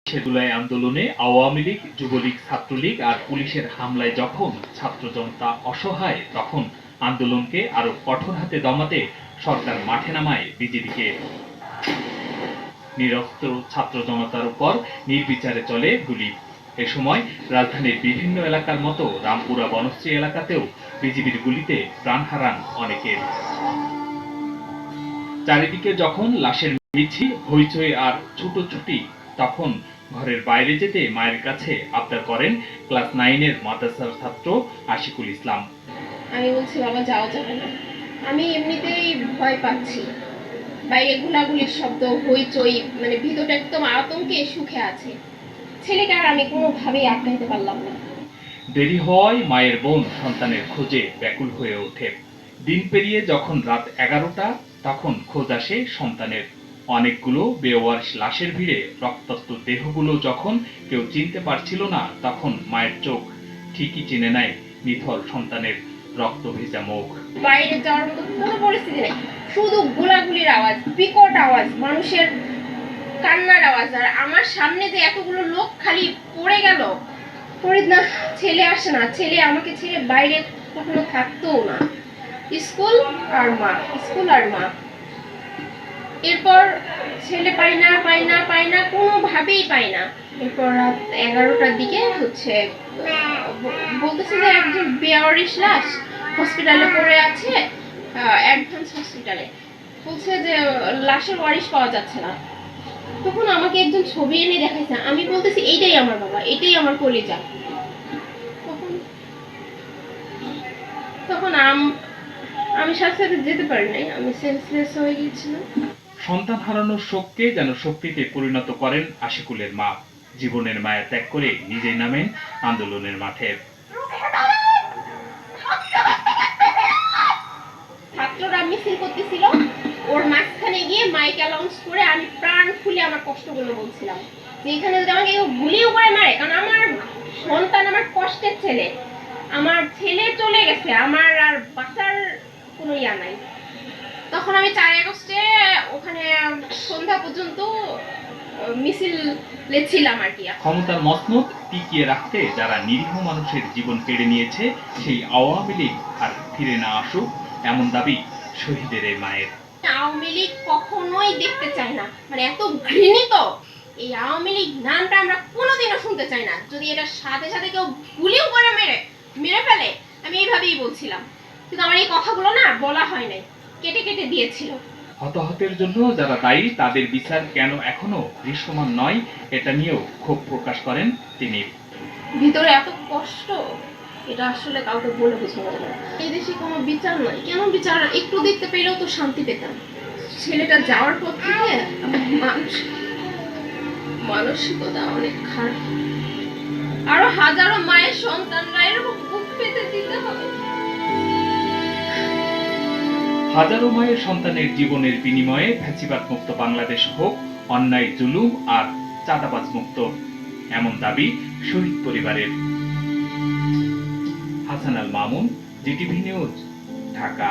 জুলাই আন্দোলনে আওয়ামী লীগ, যুবলীগ, ছাত্রলীগ আর পুলিশের হামলায় যখন ছাত্র জনতা অসহায়, তখন আন্দোলনকে আরো কঠোর হাতে দমাতে সরকার মাঠে নামায় বিজিবিকে। নিরস্ত্র ছাত্র জনতার উপর নির্বিচারে চলে গুলি। এ সময় রাজধানীর বিভিন্ন এলাকার মতো রামপুরা বনশ্রী এলাকাতেও বিজিবির গুলিতে প্রাণ হারান অনেকের। চারিদিকে যখন লাশের মিছিল, হইচই আর ছুটোছুটি, তখন ঘরের বাইরে যেতে মায়ের কাছে আবদার করেন ক্লাস 9-এর মাদ্রাসার ছাত্র আশিকুল ইসলাম। আমি বলছি, বাবা যাওয়া যাবে না, আমি এমনিতেই ভয় পাচ্ছি, বাইরে গুলাগুলির শব্দ, হইচই, মানে ভিতরটা একদম আতঙ্কে সুখে আছে। ছেলেকে আর আমি কোনোভাবেই আটকাইতে পারলাম না। দেরি হওয়ায় মায়ের বোন সন্তানের খোঁজে ব্যাকুল হয়ে ওঠে। দিন পেরিয়ে যখন রাত 11টা, তখন খোঁজ আসে সন্তানের। অনেকগুলো বেওয়ারিশ লাশের ভিড়ে রক্তাক্ত দেহগুলো যখন কেউ চিনতে পারছিল না, তখন মায়ের চোখ ঠিকই চিনে নেয় নিথর সন্তানের রক্ত ভেজা মুখ। বাইরে যাওয়ার মতো কোনো পরিস্থিতি নেই, শুধু গোলাগুলির আওয়াজ, বিকট আওয়াজ, মানুষের কান্নার আওয়াজ। আর আমার সামনে যে এতগুলো লোক খালি পড়ে গেল, ফরিদ না, ছেলে আসে না, ছেলে আমাকে ছেড়ে বাইরে কখনো থাকতেও না। স্কুল আর মা, স্কুল আর মা। এরপর ছেলে পাই না, কোনোভাবেই পাই না। এরপর রাত 11টার দিকে বলতেছে যে একজন বেওয়ারিশ লাশ হসপিটালে পড়ে আছে, অ্যাডভান্স হসপিটালে। বলছে যে লাশের ওয়ারিশ পাওয়া যাচ্ছে না। তখন আমাকে একজন ছবি এনে দেখাইছে, আমি বলতেছি এইটাই আমার বাবা, এটাই আমার কলিজা। তখন আমি সাথে সাথে যেতে পারি নাই, আমি সেন্সলেস হয়ে গিয়েছিলাম। সন্তান হারানোর শোককে যেন শক্তিতে পরিণত করেন আশিকুলের মা। জীবনের মায়া ত্যাগ করে নিজেই নামেন আন্দোলনের মাঠে। ছাত্ররা মিছিল করতেছিল, ওর মাঝখানে গিয়ে মাইক অ্যানাউন্স করে আমি প্রাণ খুলে আমার কষ্টগুলো বলছিলাম যে এখানে যদি আমাকে কেউ গুলিও করে মারে, কারণ আমার সন্তান আমার কষ্টের ছেলে, আমার ছেলে চলে গেছে, আমার আর বাঁচার কোনো ইয়া নাই। তখন আমি 4 আগস্টে ওখানে সন্ধ্যা পর্যন্ত মিছিলে ছিলাম আর কি। ক্ষমতার মসনদ টিকিয়ে রাখতে যারা নিরীহ মানুষের জীবন কেড়ে নিয়েছে, সেই আওয়ামী লীগ আর ফিরে না আসুক, এমন দাবি শহীদের এই মায়ের। আওয়ামী লীগ কখনোই দেখতে চাই না, মানে এত ঘৃণিত এই আওয়ামী লীগ নামটা আমরা কোনোদিনও শুনতে চাই না। যদি এটা সাথে সাথে কেউ গুলিও করে মেরে ফেলে, আমি এইভাবেই বলছিলাম, কিন্তু আমার এই কথাগুলো না বলা হয় নাই, কেটে কেটে দিয়েছিল। হতাহতের জন্য যারা দায়ী, তাদের বিচার কেন এখনো দৃশ্যমান নয়, এটা নিয়েও ক্ষোভ প্রকাশ করেন তিনি। ভিতরে এত কষ্ট, এটা আসলে কাউকে বলে বোঝানো যায় না। এই দেশে কোনো বিচার নয়, কেন বিচার একটু দেখতে পেলেও তো শান্তি পেতাম। ছেলেটা যাওয়ার পর থেকে মানসিকতা অনেক খারাপ। আরো হাজারো মায়ের সন্তানরা এরকম বুক পেতে দিতে হবে। হাজারো মায়ের সন্তানের জীবনের বিনিময়ে ফ্যাসিবাদ মুক্ত বাংলাদেশ হোক, অন্যায়, জুলুম আর চাঁদাবাজ মুক্ত, এমন দাবি শহীদ পরিবারের। Hasan Al Mamun, GTV news, Dhaka.